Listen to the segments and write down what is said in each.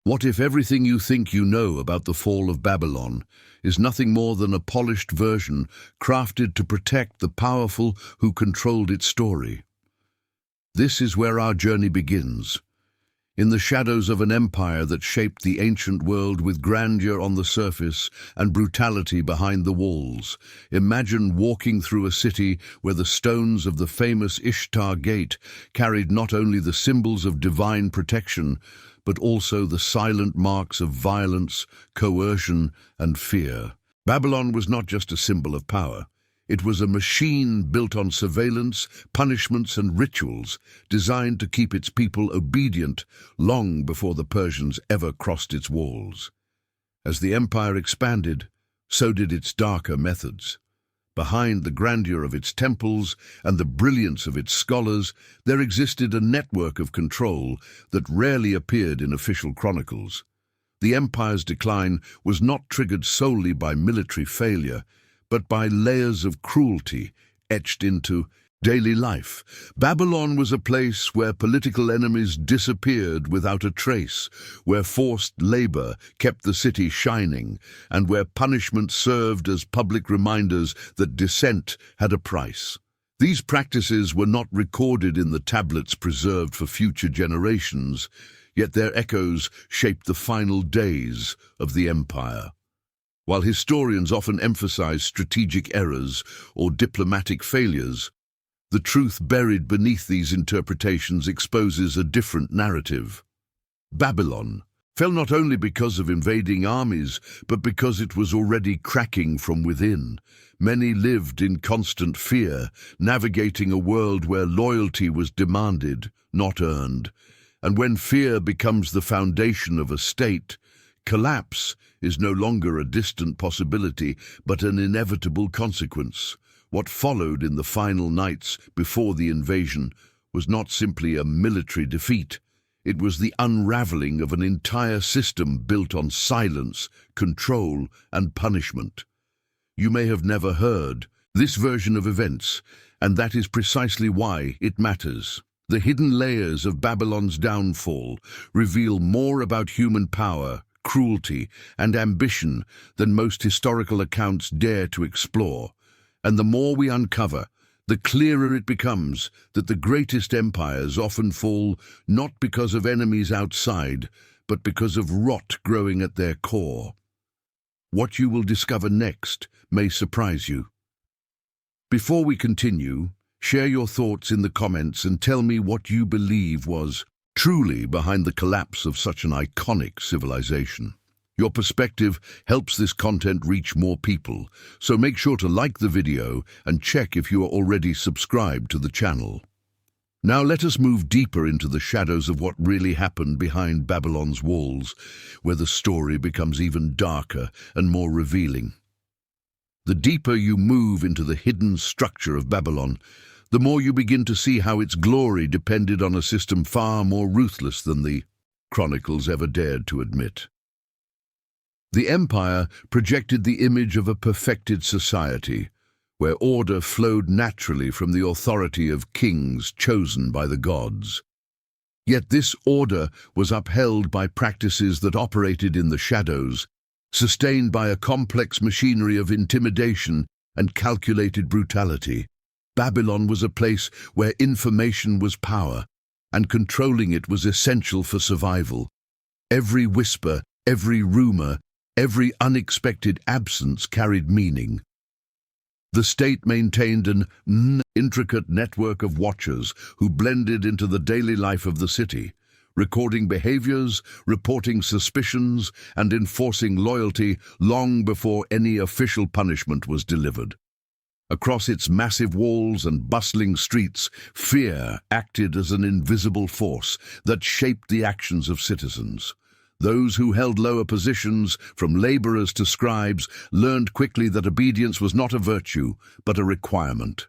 What if everything you think you know about the fall of Babylon is nothing more than a polished version crafted to protect the powerful who controlled its story? This is where our journey begins. In the shadows of an empire that shaped the ancient world with grandeur on the surface and brutality behind the walls, imagine walking through a city where the stones of the famous Ishtar Gate carried not only the symbols of divine protection, but also the silent marks of violence, coercion, and fear. Babylon was not just a symbol of power. It was a machine built on surveillance, punishments, and rituals, designed to keep its people obedient long before the Persians ever crossed its walls. As the empire expanded, so did its darker methods. Behind the grandeur of its temples and the brilliance of its scholars, there existed a network of control that rarely appeared in official chronicles. The empire's decline was not triggered solely by military failure, but by layers of cruelty etched into daily life. Babylon was a place where political enemies disappeared without a trace, where forced labor kept the city shining, and where punishment served as public reminders that dissent had a price. These practices were not recorded in the tablets preserved for future generations, yet their echoes shaped the final days of the empire. While historians often emphasize strategic errors or diplomatic failures, the truth buried beneath these interpretations exposes a different narrative. Babylon fell not only because of invading armies, but because it was already cracking from within. Many lived in constant fear, navigating a world where loyalty was demanded, not earned. And when fear becomes the foundation of a state, collapse is no longer a distant possibility, but an inevitable consequence. What followed in the final nights before the invasion was not simply a military defeat. It was the unraveling of an entire system built on silence, control, and punishment. You may have never heard this version of events, and that is precisely why it matters. The hidden layers of Babylon's downfall reveal more about human power, cruelty, and ambition than most historical accounts dare to explore. And the more we uncover, the clearer it becomes that the greatest empires often fall not because of enemies outside, but because of rot growing at their core. What you will discover next may surprise you. Before we continue, share your thoughts in the comments and tell me what you believe was truly behind the collapse of such an iconic civilization. Your perspective helps this content reach more people, so make sure to like the video and check if you are already subscribed to the channel. Now let us move deeper into the shadows of what really happened behind Babylon's walls, where the story becomes even darker and more revealing. The deeper you move into the hidden structure of Babylon, the more you begin to see how its glory depended on a system far more ruthless than the chronicles ever dared to admit. The empire projected the image of a perfected society, where order flowed naturally from the authority of kings chosen by the gods. Yet this order was upheld by practices that operated in the shadows, sustained by a complex machinery of intimidation and calculated brutality. Babylon was a place where information was power, and controlling it was essential for survival. Every whisper, every rumor, every unexpected absence carried meaning. The state maintained an intricate network of watchers who blended into the daily life of the city, recording behaviors, reporting suspicions, and enforcing loyalty long before any official punishment was delivered. Across its massive walls and bustling streets, fear acted as an invisible force that shaped the actions of citizens. Those who held lower positions, from laborers to scribes, learned quickly that obedience was not a virtue, but a requirement.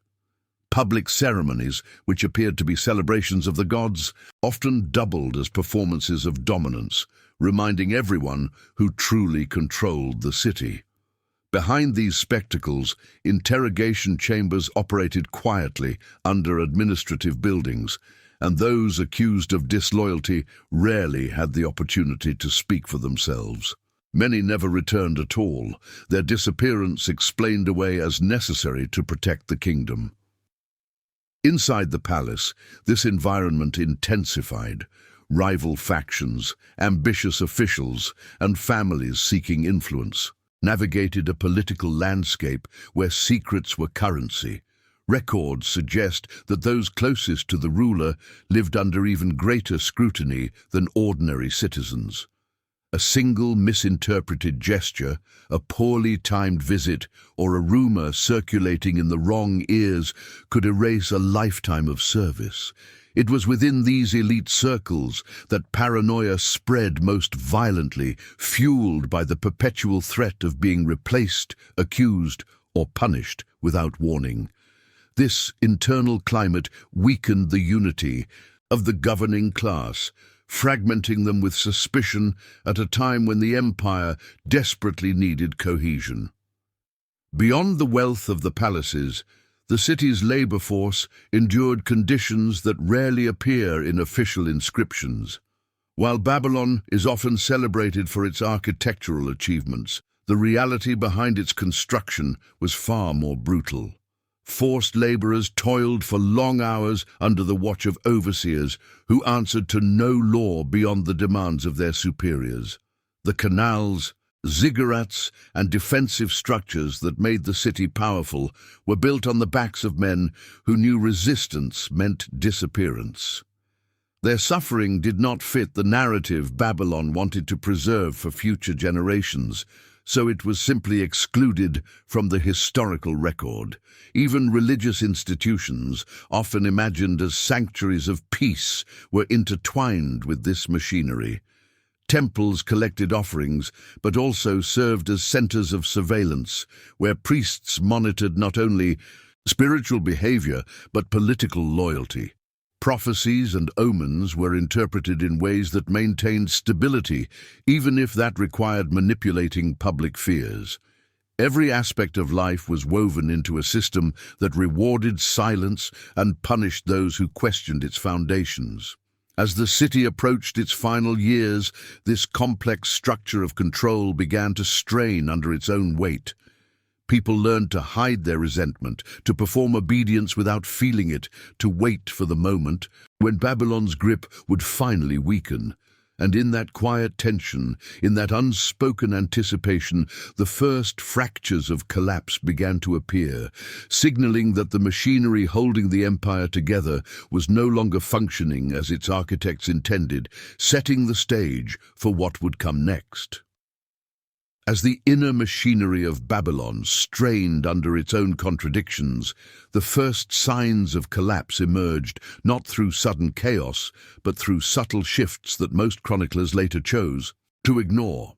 Public ceremonies, which appeared to be celebrations of the gods, often doubled as performances of dominance, reminding everyone who truly controlled the city. Behind these spectacles, interrogation chambers operated quietly under administrative buildings, and those accused of disloyalty rarely had the opportunity to speak for themselves. Many never returned at all, their disappearance explained away as necessary to protect the kingdom. Inside the palace, this environment intensified. Rival factions, ambitious officials, and families seeking influence navigated a political landscape where secrets were currency. Records suggest that those closest to the ruler lived under even greater scrutiny than ordinary citizens. A single misinterpreted gesture, a poorly timed visit, or a rumor circulating in the wrong ears could erase a lifetime of service. It was within these elite circles that paranoia spread most violently, fueled by the perpetual threat of being replaced, accused, or punished without warning. This internal climate weakened the unity of the governing class, fragmenting them with suspicion at a time when the empire desperately needed cohesion. Beyond the wealth of the palaces, the city's labor force endured conditions that rarely appear in official inscriptions. While Babylon is often celebrated for its architectural achievements, the reality behind its construction was far more brutal. Forced laborers toiled for long hours under the watch of overseers who answered to no law beyond the demands of their superiors. The canals, ziggurats, and defensive structures that made the city powerful were built on the backs of men who knew resistance meant disappearance. Their suffering did not fit the narrative Babylon wanted to preserve for future generations, so it was simply excluded from the historical record. Even religious institutions, often imagined as sanctuaries of peace, were intertwined with this machinery. Temples collected offerings, but also served as centers of surveillance, where priests monitored not only spiritual behavior, but political loyalty. Prophecies and omens were interpreted in ways that maintained stability, even if that required manipulating public fears. Every aspect of life was woven into a system that rewarded silence and punished those who questioned its foundations. As the city approached its final years, this complex structure of control began to strain under its own weight. People learned to hide their resentment, to perform obedience without feeling it, to wait for the moment when Babylon's grip would finally weaken. And in that quiet tension, in that unspoken anticipation, the first fractures of collapse began to appear, signaling that the machinery holding the empire together was no longer functioning as its architects intended, setting the stage for what would come next. As the inner machinery of Babylon strained under its own contradictions, the first signs of collapse emerged, not through sudden chaos, but through subtle shifts that most chroniclers later chose to ignore.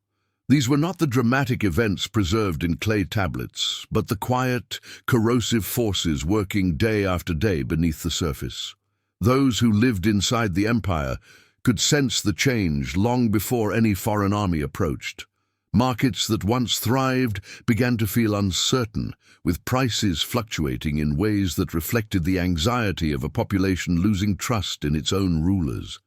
These were not the dramatic events preserved in clay tablets, but the quiet, corrosive forces working day after day beneath the surface. Those who lived inside the empire could sense the change long before any foreign army approached. Markets that once thrived began to feel uncertain, with prices fluctuating in ways that reflected the anxiety of a population losing trust in its own rulers.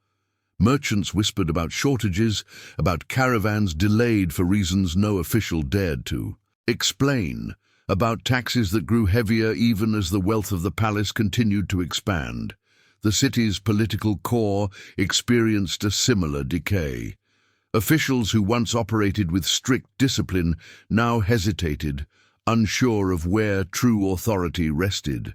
Merchants whispered about shortages, about caravans delayed for reasons no official dared to explain, about taxes that grew heavier even as the wealth of the palace continued to expand. The city's political core experienced a similar decay. Officials who once operated with strict discipline now hesitated, unsure of where true authority rested.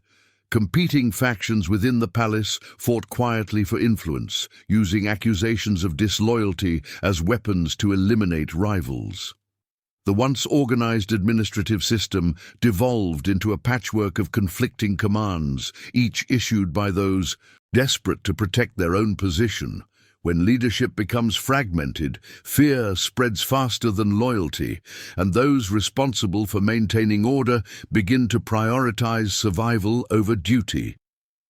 Competing factions within the palace fought quietly for influence, using accusations of disloyalty as weapons to eliminate rivals. The once organized administrative system devolved into a patchwork of conflicting commands, each issued by those desperate to protect their own position. When leadership becomes fragmented, fear spreads faster than loyalty, and those responsible for maintaining order begin to prioritize survival over duty.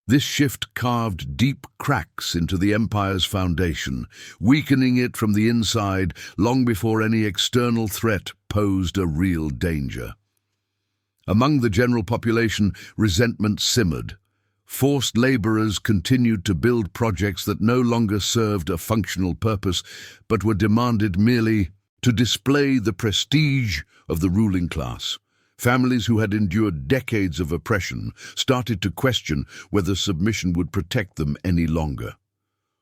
This shift carved deep cracks into the empire's foundation, weakening it from the inside long before any external threat posed a real danger. Among the general population, resentment simmered. Forced laborers continued to build projects that no longer served a functional purpose, but were demanded merely to display the prestige of the ruling class. Families who had endured decades of oppression started to question whether submission would protect them any longer.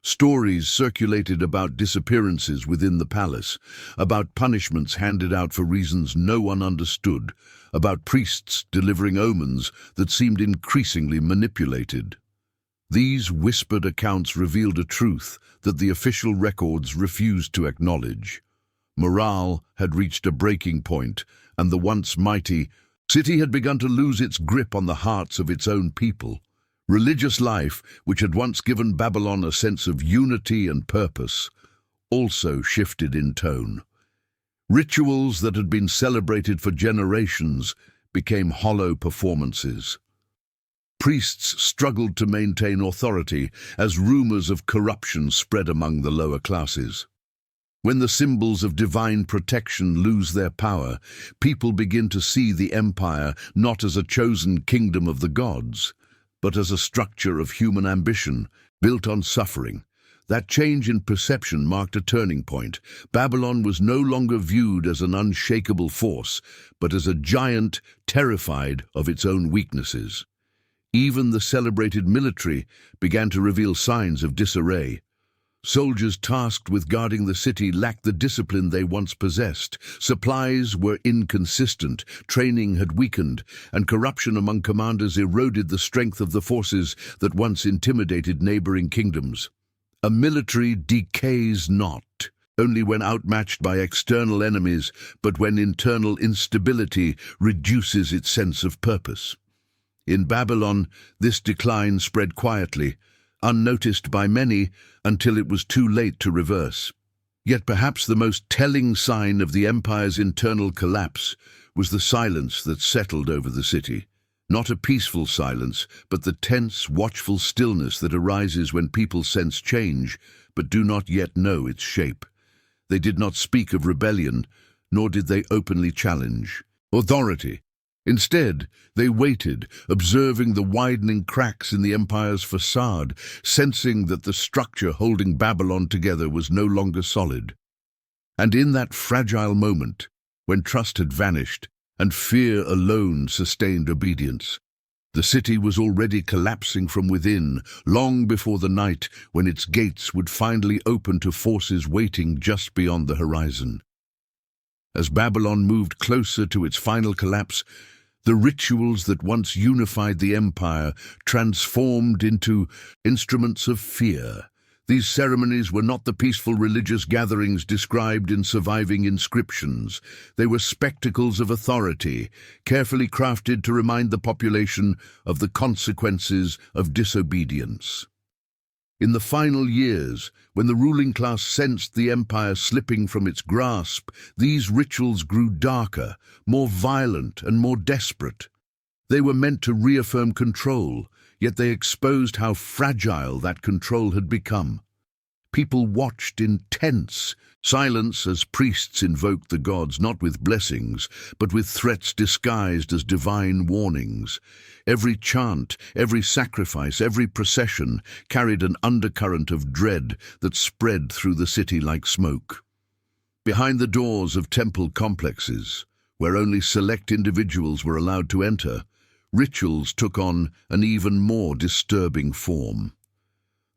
Stories circulated about disappearances within the palace, about punishments handed out for reasons no one understood, about priests delivering omens that seemed increasingly manipulated. These whispered accounts revealed a truth that the official records refused to acknowledge. Morale had reached a breaking point, and the once mighty city had begun to lose its grip on the hearts of its own people. Religious life, which had once given Babylon a sense of unity and purpose, also shifted in tone. Rituals that had been celebrated for generations became hollow performances. Priests struggled to maintain authority as rumors of corruption spread among the lower classes. When the symbols of divine protection lose their power, people begin to see the empire not as a chosen kingdom of the gods, but as a structure of human ambition built on suffering. That change in perception marked a turning point. Babylon was no longer viewed as an unshakable force, but as a giant terrified of its own weaknesses. Even the celebrated military began to reveal signs of disarray. Soldiers tasked with guarding the city lacked the discipline they once possessed. Supplies were inconsistent, training had weakened, and corruption among commanders eroded the strength of the forces that once intimidated neighboring kingdoms. A military decays not only when outmatched by external enemies, but when internal instability reduces its sense of purpose. In Babylon, this decline spread quietly, unnoticed by many, until it was too late to reverse. Yet perhaps the most telling sign of the empire's internal collapse was the silence that settled over the city. Not a peaceful silence, but the tense, watchful stillness that arises when people sense change, but do not yet know its shape. They did not speak of rebellion, nor did they openly challenge authority. Instead, they waited, observing the widening cracks in the empire's facade, sensing that the structure holding Babylon together was no longer solid. And in that fragile moment, when trust had vanished and fear alone sustained obedience, the city was already collapsing from within, long before the night when its gates would finally open to forces waiting just beyond the horizon. As Babylon moved closer to its final collapse, the rituals that once unified the empire transformed into instruments of fear. These ceremonies were not the peaceful religious gatherings described in surviving inscriptions. They were spectacles of authority, carefully crafted to remind the population of the consequences of disobedience. In the final years, when the ruling class sensed the empire slipping from its grasp, these rituals grew darker, more violent, and more desperate. They were meant to reaffirm control, yet they exposed how fragile that control had become. People watched in tense silence as priests invoked the gods not with blessings, but with threats disguised as divine warnings. Every chant, every sacrifice, every procession carried an undercurrent of dread that spread through the city like smoke. Behind the doors of temple complexes, where only select individuals were allowed to enter, rituals took on an even more disturbing form.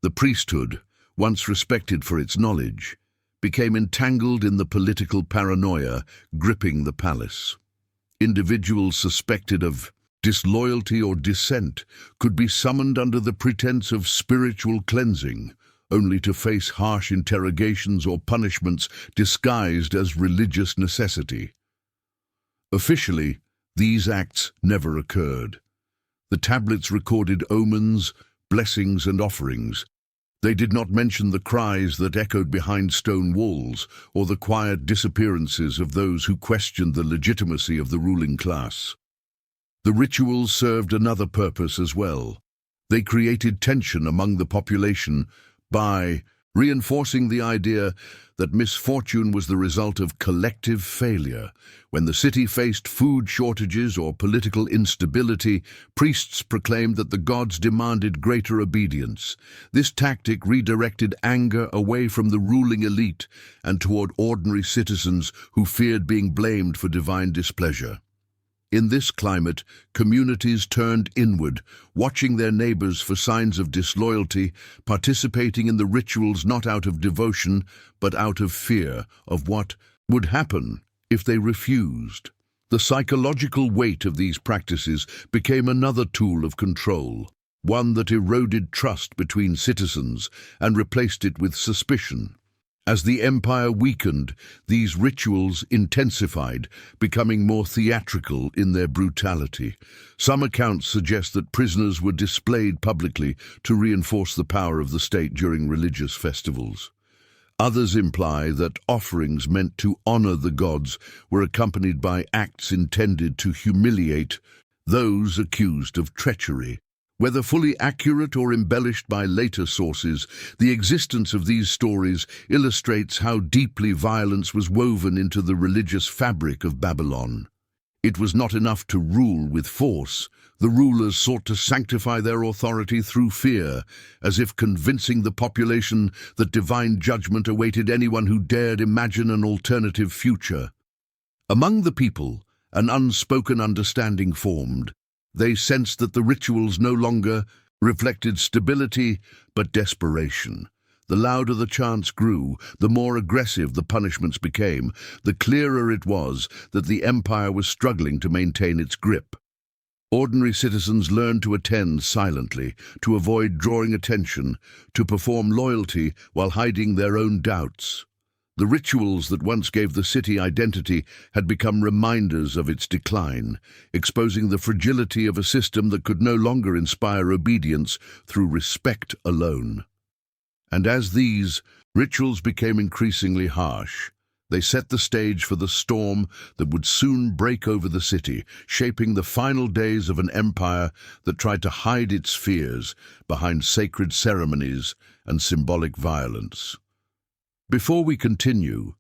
The priesthood, once respected for its knowledge, became entangled in the political paranoia gripping the palace. Individuals suspected of disloyalty or dissent could be summoned under the pretense of spiritual cleansing, only to face harsh interrogations or punishments disguised as religious necessity. Officially, these acts never occurred. The tablets recorded omens, blessings, and offerings. They did not mention the cries that echoed behind stone walls or the quiet disappearances of those who questioned the legitimacy of the ruling class. The rituals served another purpose as well. They created tension among the population by reinforcing the idea that misfortune was the result of collective failure. When the city faced food shortages or political instability, priests proclaimed that the gods demanded greater obedience. This tactic redirected anger away from the ruling elite and toward ordinary citizens who feared being blamed for divine displeasure. In this climate, communities turned inward, watching their neighbors for signs of disloyalty, participating in the rituals not out of devotion, but out of fear of what would happen if they refused. The psychological weight of these practices became another tool of control, one that eroded trust between citizens and replaced it with suspicion. As the empire weakened, these rituals intensified, becoming more theatrical in their brutality. Some accounts suggest that prisoners were displayed publicly to reinforce the power of the state during religious festivals. Others imply that offerings meant to honor the gods were accompanied by acts intended to humiliate those accused of treachery. Whether fully accurate or embellished by later sources, the existence of these stories illustrates how deeply violence was woven into the religious fabric of Babylon. It was not enough to rule with force. The rulers sought to sanctify their authority through fear, as if convincing the population that divine judgment awaited anyone who dared imagine an alternative future. Among the people, an unspoken understanding formed. They sensed that the rituals no longer reflected stability, but desperation. The louder the chants grew, the more aggressive the punishments became, the clearer it was that the empire was struggling to maintain its grip. Ordinary citizens learned to attend silently, to avoid drawing attention, to perform loyalty while hiding their own doubts. The rituals that once gave the city identity had become reminders of its decline, exposing the fragility of a system that could no longer inspire obedience through respect alone. And as these rituals became increasingly harsh, they set the stage for the storm that would soon break over the city, shaping the final days of an empire that tried to hide its fears behind sacred ceremonies and symbolic violence. Before we continue,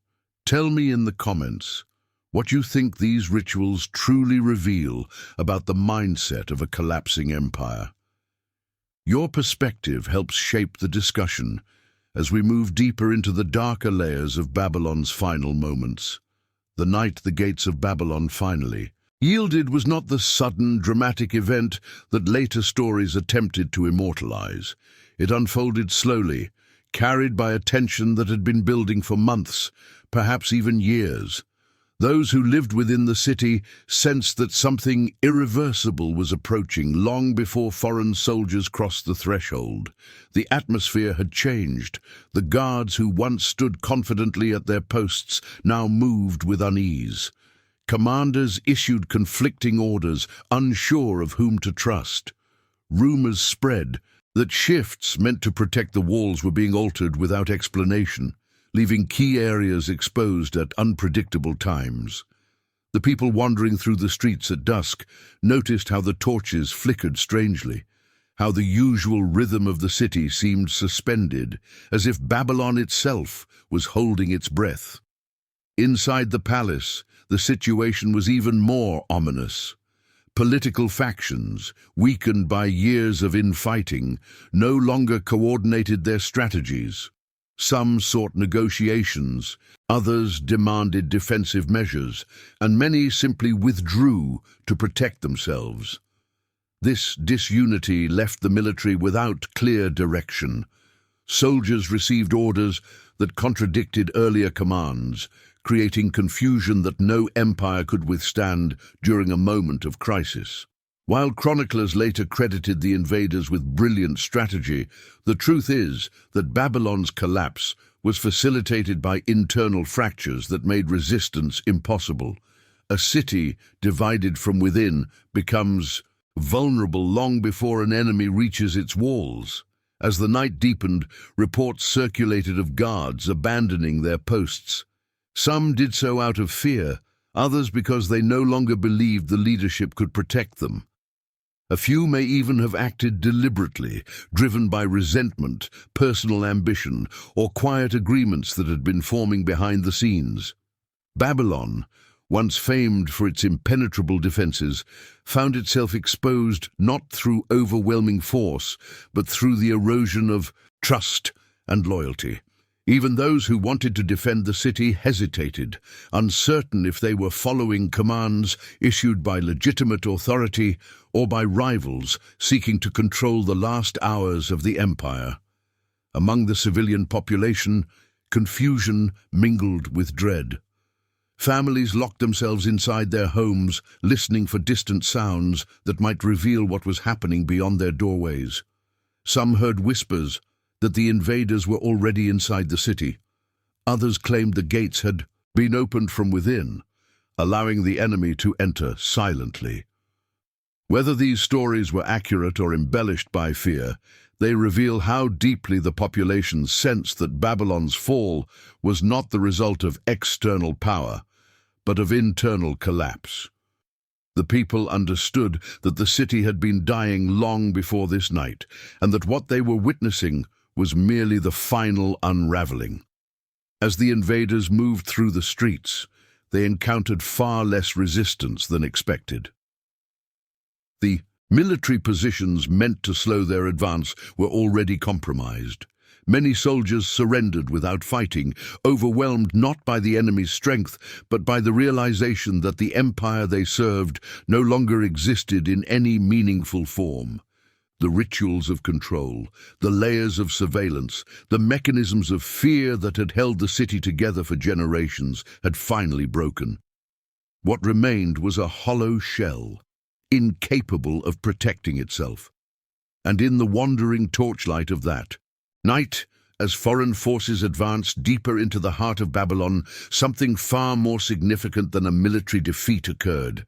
tell me in the comments what you think these rituals truly reveal about the mindset of a collapsing empire. Your perspective helps shape the discussion as we move deeper into the darker layers of Babylon's final moments. The night the gates of Babylon finally yielded was not the sudden, dramatic event that later stories attempted to immortalize. It unfolded slowly, carried by a tension that had been building for months, perhaps even years. Those who lived within the city sensed that something irreversible was approaching long before foreign soldiers crossed the threshold. The atmosphere had changed. The guards who once stood confidently at their posts now moved with unease. Commanders issued conflicting orders, unsure of whom to trust. Rumors spread that shifts meant to protect the walls were being altered without explanation, leaving key areas exposed at unpredictable times. The people wandering through the streets at dusk noticed how the torches flickered strangely, how the usual rhythm of the city seemed suspended, as if Babylon itself was holding its breath. Inside the palace, the situation was even more ominous. Political factions, weakened by years of infighting, no longer coordinated their strategies. Some sought negotiations, others demanded defensive measures, and many simply withdrew to protect themselves. This disunity left the military without clear direction. Soldiers received orders that contradicted earlier commands, creating confusion that no empire could withstand during a moment of crisis. While chroniclers later credited the invaders with brilliant strategy, the truth is that Babylon's collapse was facilitated by internal fractures that made resistance impossible. A city divided from within becomes vulnerable long before an enemy reaches its walls. As the night deepened, reports circulated of guards abandoning their posts. Some did so out of fear, others because they no longer believed the leadership could protect them. A few may even have acted deliberately, driven by resentment, personal ambition, or quiet agreements that had been forming behind the scenes. Babylon, once famed for its impenetrable defenses, found itself exposed not through overwhelming force, but through the erosion of trust and loyalty. Even those who wanted to defend the city hesitated, uncertain if they were following commands issued by legitimate authority or by rivals seeking to control the last hours of the empire. Among the civilian population, confusion mingled with dread. Families locked themselves inside their homes, listening for distant sounds that might reveal what was happening beyond their doorways. Some heard whispers that the invaders were already inside the city. Others claimed the gates had been opened from within, allowing the enemy to enter silently. Whether these stories were accurate or embellished by fear, they reveal how deeply the population sensed that Babylon's fall was not the result of external power, but of internal collapse. The people understood that the city had been dying long before this night, and that what they were witnessing was merely the final unraveling. As the invaders moved through the streets, they encountered far less resistance than expected. The military positions meant to slow their advance were already compromised. Many soldiers surrendered without fighting, overwhelmed not by the enemy's strength, but by the realization that the empire they served no longer existed in any meaningful form. The rituals of control, the layers of surveillance, the mechanisms of fear that had held the city together for generations had finally broken. What remained was a hollow shell, incapable of protecting itself. And in the wandering torchlight of that night, as foreign forces advanced deeper into the heart of Babylon, something far more significant than a military defeat occurred.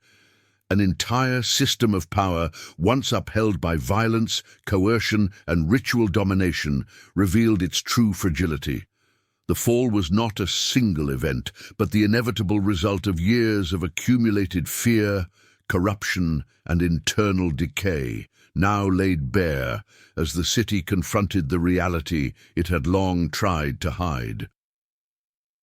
An entire system of power, once upheld by violence, coercion, and ritual domination, revealed its true fragility. The fall was not a single event, but the inevitable result of years of accumulated fear, corruption, and internal decay, now laid bare as the city confronted the reality it had long tried to hide.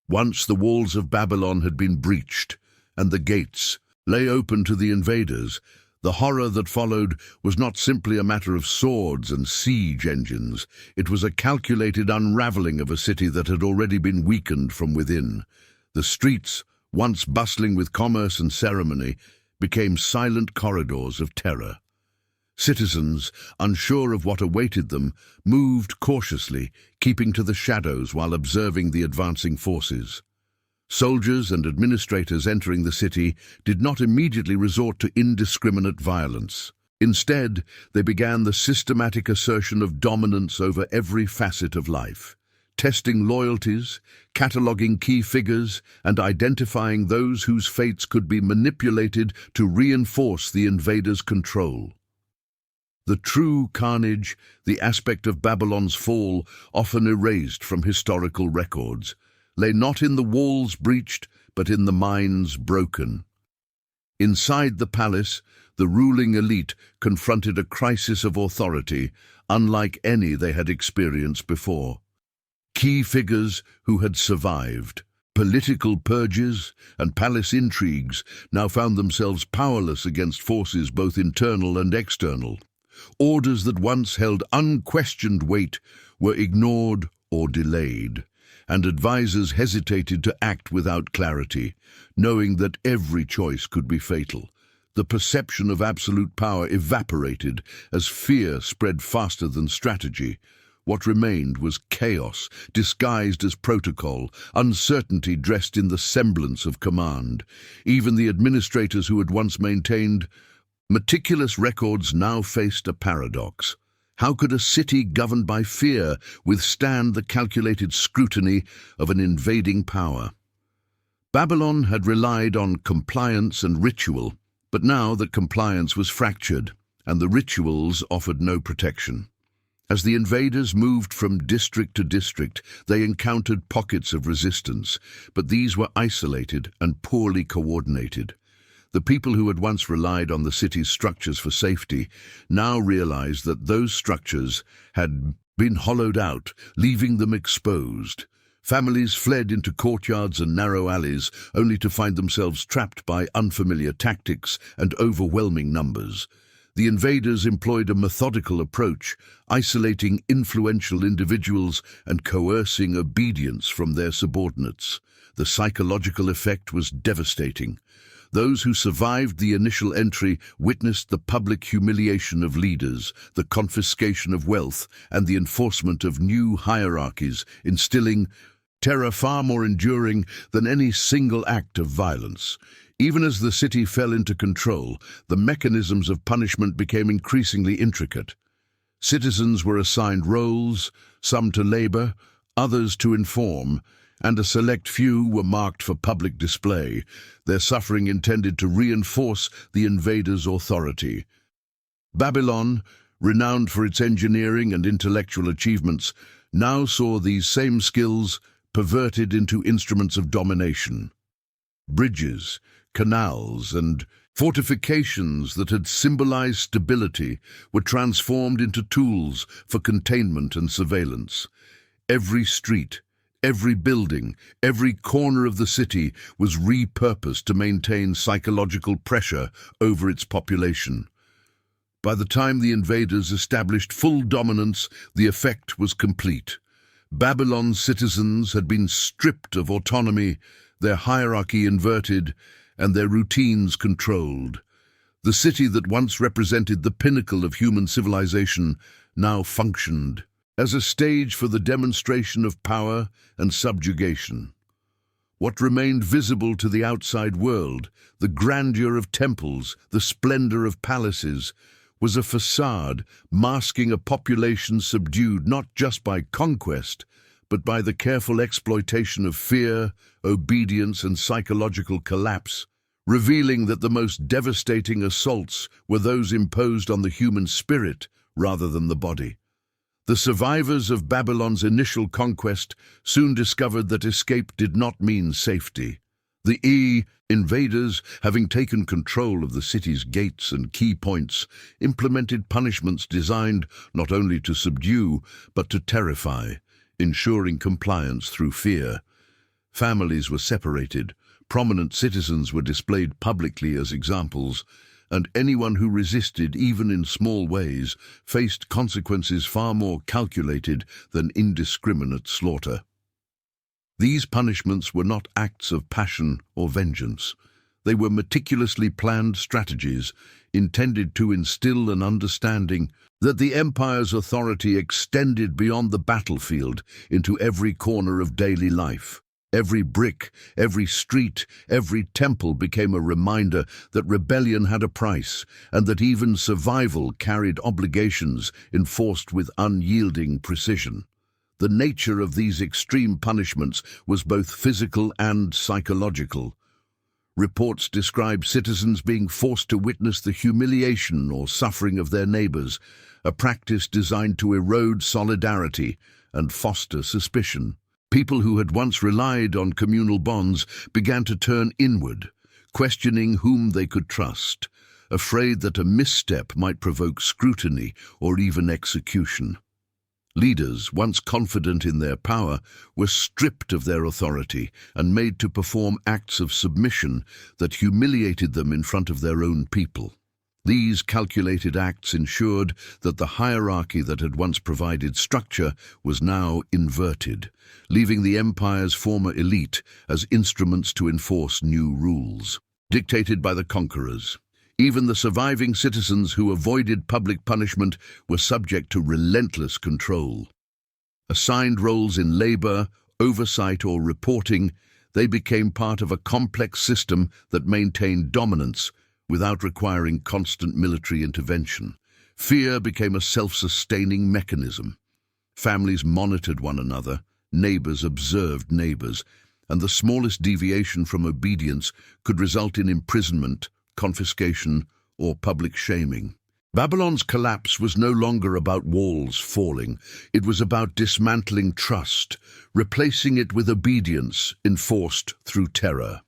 Once the walls of Babylon had been breached, and the gates lay open to the invaders, the horror that followed was not simply a matter of swords and siege engines. It was a calculated unraveling of a city that had already been weakened from within. The streets, once bustling with commerce and ceremony, became silent corridors of terror. Citizens, unsure of what awaited them, moved cautiously, keeping to the shadows while observing the advancing forces. Soldiers and administrators entering the city did not immediately resort to indiscriminate violence. Instead, they began the systematic assertion of dominance over every facet of life, testing loyalties, cataloging key figures, and identifying those whose fates could be manipulated to reinforce the invaders' control. The true carnage, the aspect of Babylon's fall often erased from historical records, lay not in the walls breached, but in the minds broken. Inside the palace, the ruling elite confronted a crisis of authority unlike any they had experienced before. Key figures who had survived, political purges and palace intrigues, now found themselves powerless against forces both internal and external. Orders that once held unquestioned weight were ignored or delayed, and advisors hesitated to act without clarity, knowing that every choice could be fatal. The perception of absolute power evaporated as fear spread faster than strategy. What remained was chaos, disguised as protocol, uncertainty dressed in the semblance of command. Even the administrators who had once maintained meticulous records now faced a paradox. How could a city governed by fear withstand the calculated scrutiny of an invading power? Babylon had relied on compliance and ritual, but now that compliance was fractured, and the rituals offered no protection. As the invaders moved from district to district, they encountered pockets of resistance, but these were isolated and poorly coordinated. The people who had once relied on the city's structures for safety now realized that those structures had been hollowed out, leaving them exposed. Families fled into courtyards and narrow alleys, only to find themselves trapped by unfamiliar tactics and overwhelming numbers. The invaders employed a methodical approach, isolating influential individuals and coercing obedience from their subordinates. The psychological effect was devastating. Those who survived the initial entry witnessed the public humiliation of leaders, the confiscation of wealth, and the enforcement of new hierarchies, instilling terror far more enduring than any single act of violence. Even as the city fell into control, the mechanisms of punishment became increasingly intricate. Citizens were assigned roles, some to labor, others to inform, and a select few were marked for public display, their suffering intended to reinforce the invaders' authority. Babylon, renowned for its engineering and intellectual achievements, now saw these same skills perverted into instruments of domination. Bridges, canals, and fortifications that had symbolized stability were transformed into tools for containment and surveillance. Every street, every building, every corner of the city was repurposed to maintain psychological pressure over its population. By the time the invaders established full dominance, the effect was complete. Babylon's citizens had been stripped of autonomy, their hierarchy inverted, and their routines controlled. The city that once represented the pinnacle of human civilization now functioned as a stage for the demonstration of power and subjugation. What remained visible to the outside world, the grandeur of temples, the splendor of palaces, was a facade masking a population subdued not just by conquest, but by the careful exploitation of fear, obedience, and psychological collapse, revealing that the most devastating assaults were those imposed on the human spirit rather than the body. The survivors of Babylon's initial conquest soon discovered that escape did not mean safety. The invaders, having taken control of the city's gates and key points, implemented punishments designed not only to subdue, but to terrify, ensuring compliance through fear. Families were separated, prominent citizens were displayed publicly as examples, and anyone who resisted, even in small ways, faced consequences far more calculated than indiscriminate slaughter. These punishments were not acts of passion or vengeance. They were meticulously planned strategies intended to instill an understanding that the empire's authority extended beyond the battlefield into every corner of daily life. Every brick, every street, every temple became a reminder that rebellion had a price, and that even survival carried obligations enforced with unyielding precision. The nature of these extreme punishments was both physical and psychological. Reports describe citizens being forced to witness the humiliation or suffering of their neighbors, a practice designed to erode solidarity and foster suspicion. People who had once relied on communal bonds began to turn inward, questioning whom they could trust, afraid that a misstep might provoke scrutiny or even execution. Leaders, once confident in their power, were stripped of their authority and made to perform acts of submission that humiliated them in front of their own people. These calculated acts ensured that the hierarchy that had once provided structure was now inverted, leaving the empire's former elite as instruments to enforce new rules, dictated by the conquerors. Even the surviving citizens who avoided public punishment were subject to relentless control. Assigned roles in labor, oversight, or reporting, they became part of a complex system that maintained dominance without requiring constant military intervention. Fear became a self-sustaining mechanism. Families monitored one another, neighbors observed neighbors, and the smallest deviation from obedience could result in imprisonment, confiscation, or public shaming. Babylon's collapse was no longer about walls falling. It was about dismantling trust, replacing it with obedience enforced through terror.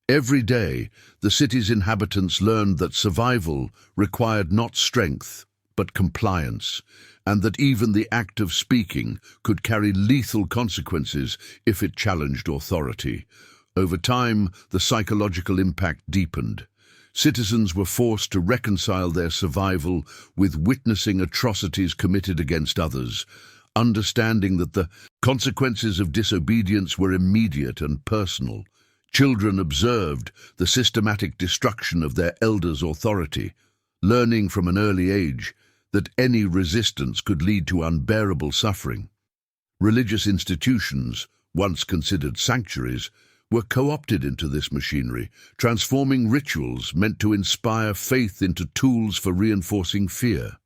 Every day, the city's inhabitants learned that survival required not strength, but compliance, and that even the act of speaking could carry lethal consequences if it challenged authority. Over time, the psychological impact deepened. Citizens were forced to reconcile their survival with witnessing atrocities committed against others, understanding that the consequences of disobedience were immediate and personal. Children observed the systematic destruction of their elders' authority, learning from an early age that any resistance could lead to unbearable suffering. Religious institutions, once considered sanctuaries, were co-opted into this machinery, transforming rituals meant to inspire faith into tools for reinforcing fear.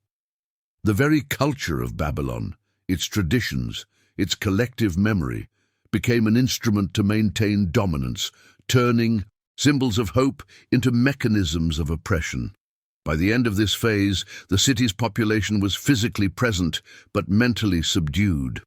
The very culture of Babylon, its traditions, its collective memory, became an instrument to maintain dominance, turning symbols of hope into mechanisms of oppression. By the end of this phase, the city's population was physically present but mentally subdued.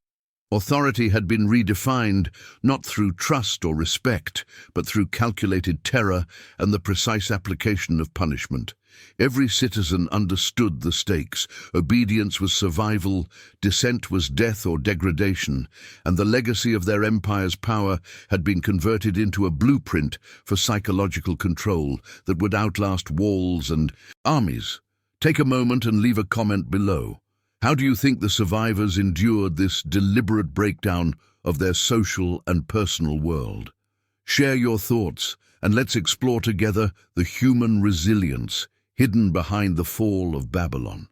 Authority had been redefined not through trust or respect, but through calculated terror and the precise application of punishment. Every citizen understood the stakes. Obedience was survival, dissent was death or degradation, and the legacy of their empire's power had been converted into a blueprint for psychological control that would outlast walls and armies. Take a moment and leave a comment below. How do you think the survivors endured this deliberate breakdown of their social and personal world? Share your thoughts, and let's explore together the human resilience hidden behind the fall of Babylon.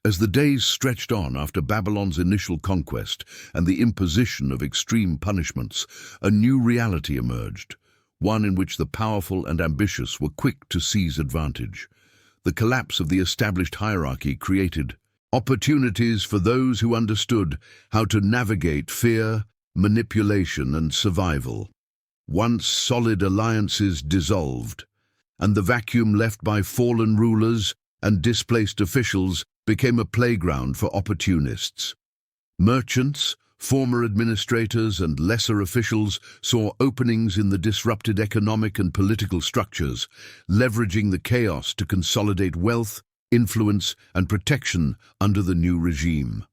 As the days stretched on after Babylon's initial conquest and the imposition of extreme punishments, a new reality emerged, one in which the powerful and ambitious were quick to seize advantage. The collapse of the established hierarchy created opportunities for those who understood how to navigate fear, manipulation, and survival. Once solid alliances dissolved, and the vacuum left by fallen rulers and displaced officials became a playground for opportunists. Merchants, former administrators, and lesser officials saw openings in the disrupted economic and political structures, leveraging the chaos to consolidate wealth, influence, and protection under the new regime.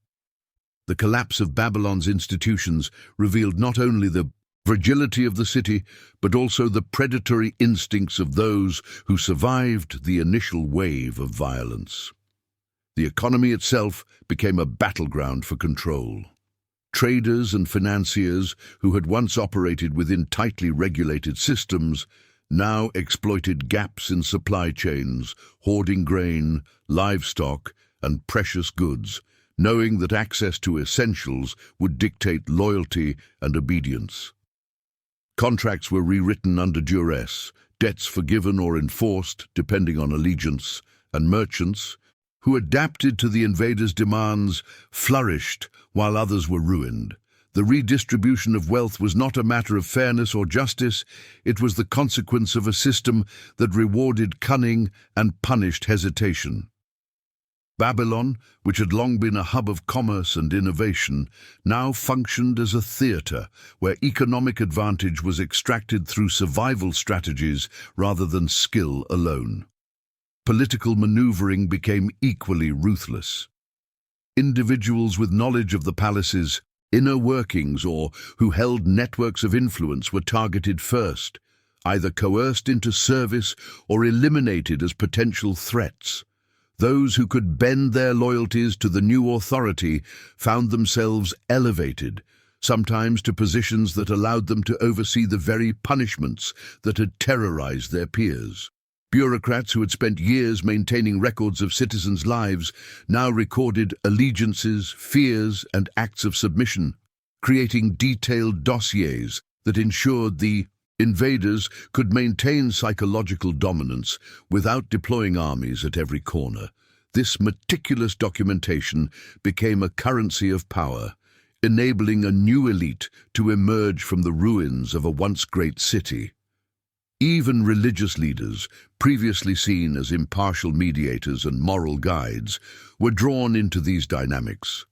The collapse of Babylon's institutions revealed not only the fragility of the city, but also the predatory instincts of those who survived the initial wave of violence. The economy itself became a battleground for control. Traders and financiers who had once operated within tightly regulated systems now exploited gaps in supply chains, hoarding grain, livestock, and precious goods, knowing that access to essentials would dictate loyalty and obedience. Contracts were rewritten under duress, debts forgiven or enforced depending on allegiance, and merchants, who adapted to the invaders' demands, flourished while others were ruined. The redistribution of wealth was not a matter of fairness or justice, it was the consequence of a system that rewarded cunning and punished hesitation. Babylon, which had long been a hub of commerce and innovation, now functioned as a theater where economic advantage was extracted through survival strategies rather than skill alone. Political maneuvering became equally ruthless. Individuals with knowledge of the palace's inner workings or who held networks of influence were targeted first, either coerced into service or eliminated as potential threats. Those who could bend their loyalties to the new authority found themselves elevated, sometimes to positions that allowed them to oversee the very punishments that had terrorized their peers. Bureaucrats who had spent years maintaining records of citizens' lives now recorded allegiances, fears, and acts of submission, creating detailed dossiers that ensured the invaders could maintain psychological dominance without deploying armies at every corner. This meticulous documentation became a currency of power, enabling a new elite to emerge from the ruins of a once great city. Even religious leaders, previously seen as impartial mediators and moral guides, were drawn into these dynamics.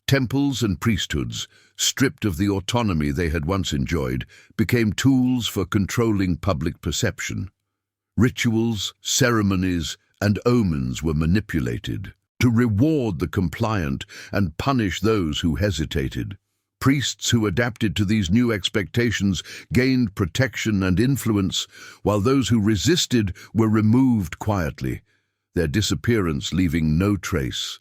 Temples and priesthoods, stripped of the autonomy they had once enjoyed, became tools for controlling public perception. Rituals, ceremonies, and omens were manipulated to reward the compliant and punish those who hesitated. Priests who adapted to these new expectations gained protection and influence, while those who resisted were removed quietly, their disappearance leaving no trace.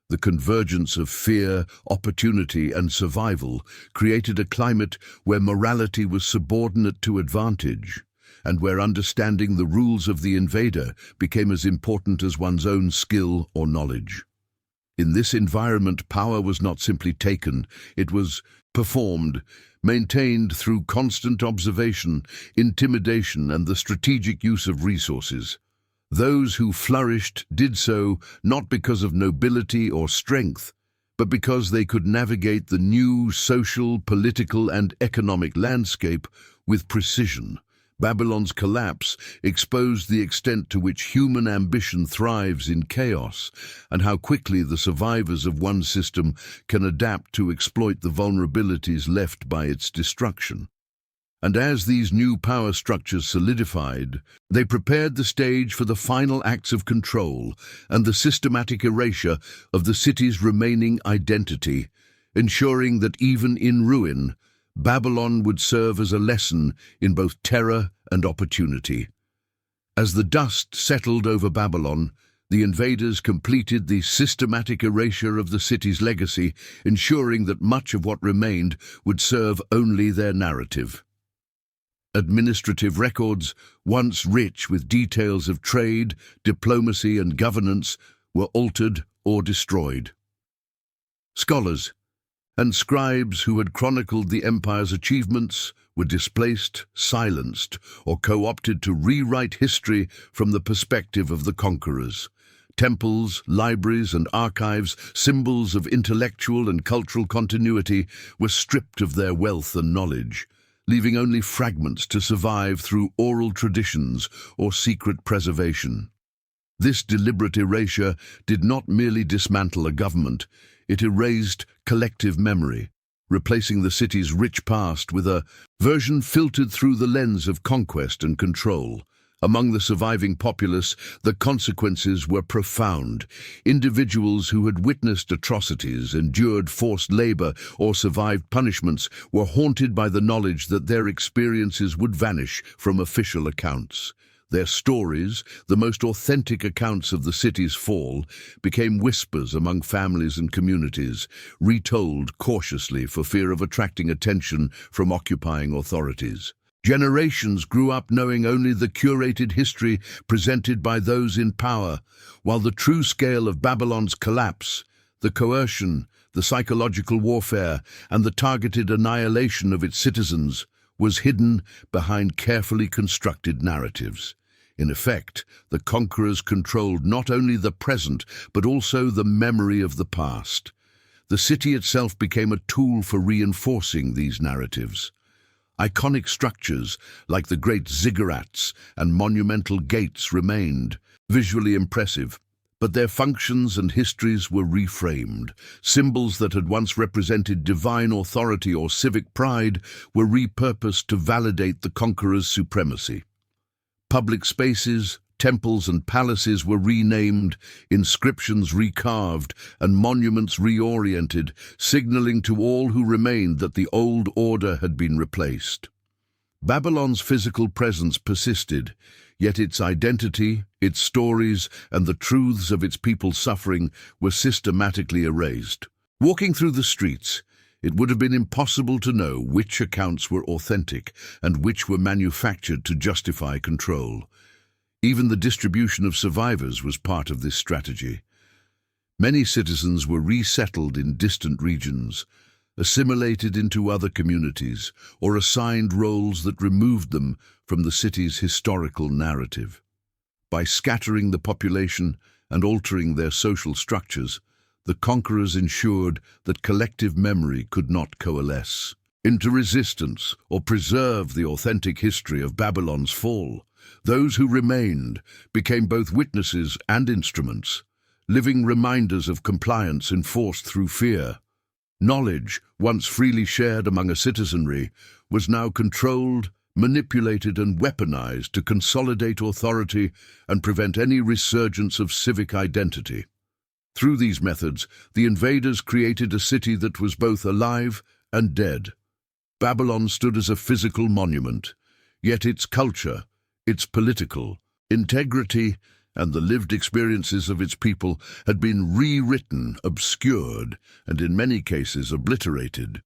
The convergence of fear, opportunity, and survival created a climate where morality was subordinate to advantage, and where understanding the rules of the invader became as important as one's own skill or knowledge. In this environment, power was not simply taken, it was performed, maintained through constant observation, intimidation, and the strategic use of resources. Those who flourished did so not because of nobility or strength, but because they could navigate the new social, political, and economic landscape with precision. Babylon's collapse exposed the extent to which human ambition thrives in chaos, and how quickly the survivors of one system can adapt to exploit the vulnerabilities left by its destruction. And as these new power structures solidified, they prepared the stage for the final acts of control and the systematic erasure of the city's remaining identity, ensuring that even in ruin, Babylon would serve as a lesson in both terror and opportunity. As the dust settled over Babylon, the invaders completed the systematic erasure of the city's legacy, ensuring that much of what remained would serve only their narrative. Administrative records, once rich with details of trade, diplomacy, and governance, were altered or destroyed. Scholars and scribes who had chronicled the empire's achievements were displaced, silenced, or co-opted to rewrite history from the perspective of the conquerors. Temples, libraries, and archives, symbols of intellectual and cultural continuity, were stripped of their wealth and knowledge, leaving only fragments to survive through oral traditions or secret preservation. This deliberate erasure did not merely dismantle a government, it erased collective memory, replacing the city's rich past with a version filtered through the lens of conquest and control. Among the surviving populace, the consequences were profound. Individuals who had witnessed atrocities, endured forced labor, or survived punishments were haunted by the knowledge that their experiences would vanish from official accounts. Their stories, the most authentic accounts of the city's fall, became whispers among families and communities, retold cautiously for fear of attracting attention from occupying authorities. Generations grew up knowing only the curated history presented by those in power, while the true scale of Babylon's collapse, the coercion, the psychological warfare, and the targeted annihilation of its citizens, was hidden behind carefully constructed narratives. In effect, the conquerors controlled not only the present, but also the memory of the past. The city itself became a tool for reinforcing these narratives. Iconic structures like the great ziggurats and monumental gates remained, visually impressive, but their functions and histories were reframed. Symbols that had once represented divine authority or civic pride were repurposed to validate the conqueror's supremacy. Public spaces, temples and palaces were renamed, inscriptions recarved, and monuments reoriented, signaling to all who remained that the old order had been replaced. Babylon's physical presence persisted, yet its identity, its stories, and the truths of its people's suffering were systematically erased. Walking through the streets, it would have been impossible to know which accounts were authentic and which were manufactured to justify control. Even the distribution of survivors was part of this strategy. Many citizens were resettled in distant regions, assimilated into other communities, or assigned roles that removed them from the city's historical narrative. By scattering the population and altering their social structures, the conquerors ensured that collective memory could not coalesce into resistance or preserve the authentic history of Babylon's fall. Those who remained became both witnesses and instruments, living reminders of compliance enforced through fear. Knowledge, once freely shared among a citizenry, was now controlled, manipulated and weaponized to consolidate authority and prevent any resurgence of civic identity. Through these methods, the invaders created a city that was both alive and dead. Babylon stood as a physical monument, yet its culture, its political integrity, and the lived experiences of its people had been rewritten, obscured, and in many cases obliterated.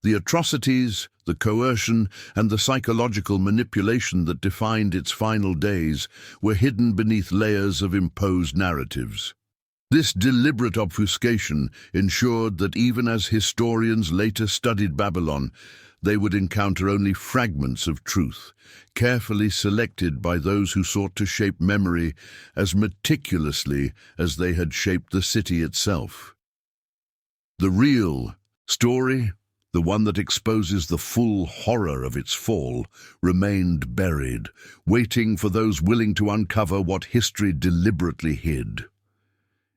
The atrocities, the coercion, and the psychological manipulation that defined its final days were hidden beneath layers of imposed narratives. This deliberate obfuscation ensured that even as historians later studied Babylon, they would encounter only fragments of truth, carefully selected by those who sought to shape memory as meticulously as they had shaped the city itself. The real story, the one that exposes the full horror of its fall, remained buried, waiting for those willing to uncover what history deliberately hid.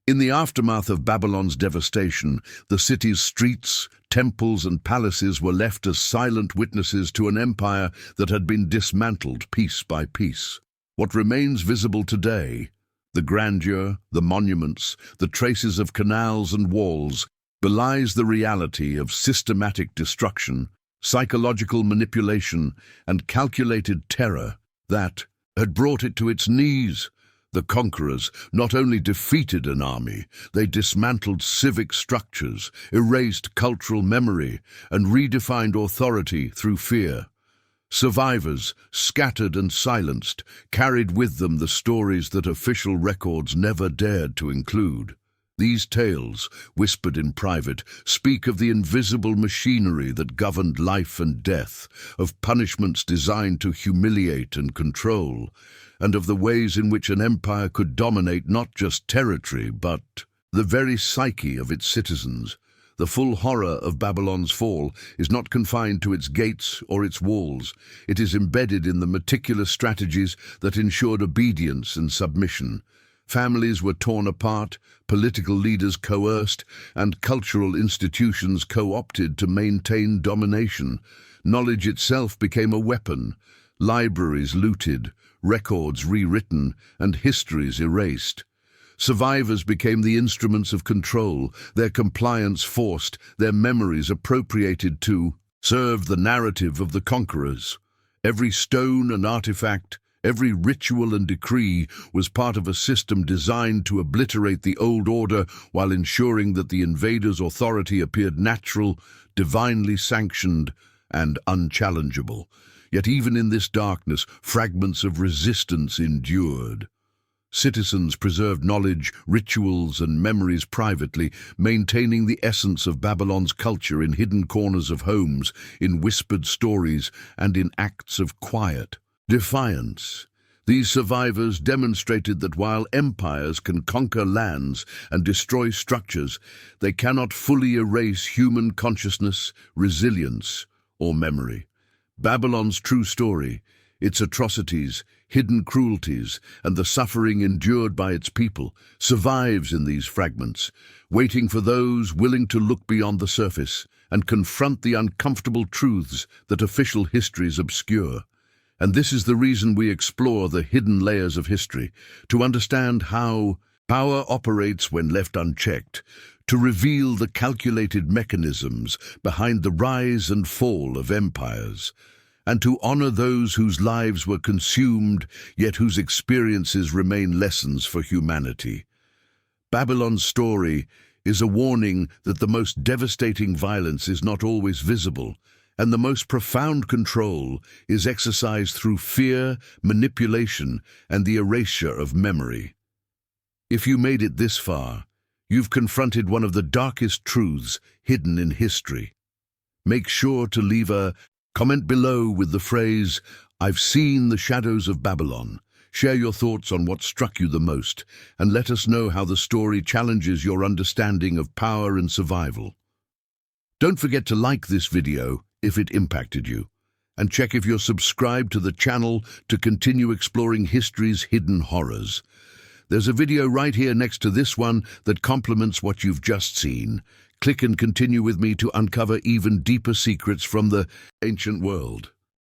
In the aftermath of Babylon's devastation, the city's streets, temples and palaces were left as silent witnesses to an empire that had been dismantled piece by piece. What remains visible today, the grandeur, the monuments, the traces of canals and walls, belies the reality of systematic destruction, psychological manipulation, and calculated terror that had brought it to its knees. The conquerors not only defeated an army, they dismantled civic structures, erased cultural memory, and redefined authority through fear. Survivors, scattered and silenced, carried with them the stories that official records never dared to include. These tales, whispered in private, speak of the invisible machinery that governed life and death, of punishments designed to humiliate and control, and of the ways in which an empire could dominate not just territory, but the very psyche of its citizens. The full horror of Babylon's fall is not confined to its gates or its walls. It is embedded in the meticulous strategies that ensured obedience and submission. Families were torn apart, political leaders coerced, and cultural institutions co-opted to maintain domination. Knowledge itself became a weapon, libraries looted, records rewritten, and histories erased. Survivors became the instruments of control, their compliance forced, their memories appropriated to serve the narrative of the conquerors. Every stone and artifact, every ritual and decree was part of a system designed to obliterate the old order while ensuring that the invaders' authority appeared natural, divinely sanctioned, and unchallengeable. Yet even in this darkness, fragments of resistance endured. Citizens preserved knowledge, rituals, and memories privately, maintaining the essence of Babylon's culture in hidden corners of homes, in whispered stories, and in acts of quiet defiance. These survivors demonstrated that while empires can conquer lands and destroy structures, they cannot fully erase human consciousness, resilience, or memory. Babylon's true story, its atrocities, hidden cruelties, and the suffering endured by its people, survives in these fragments, waiting for those willing to look beyond the surface and confront the uncomfortable truths that official histories obscure. And this is the reason we explore the hidden layers of history, to understand how power operates when left unchecked, to reveal the calculated mechanisms behind the rise and fall of empires, and to honor those whose lives were consumed, yet whose experiences remain lessons for humanity. Babylon's story is a warning that the most devastating violence is not always visible, and the most profound control is exercised through fear, manipulation, and the erasure of memory. If you made it this far, you've confronted one of the darkest truths hidden in history. Make sure to leave a comment below with the phrase, "I've seen the shadows of Babylon." Share your thoughts on what struck you the most, and let us know how the story challenges your understanding of power and survival. Don't forget to like this video if it impacted you, and check if you're subscribed to the channel to continue exploring history's hidden horrors. There's a video right here next to this one that complements what you've just seen. Click and continue with me to uncover even deeper secrets from the ancient world.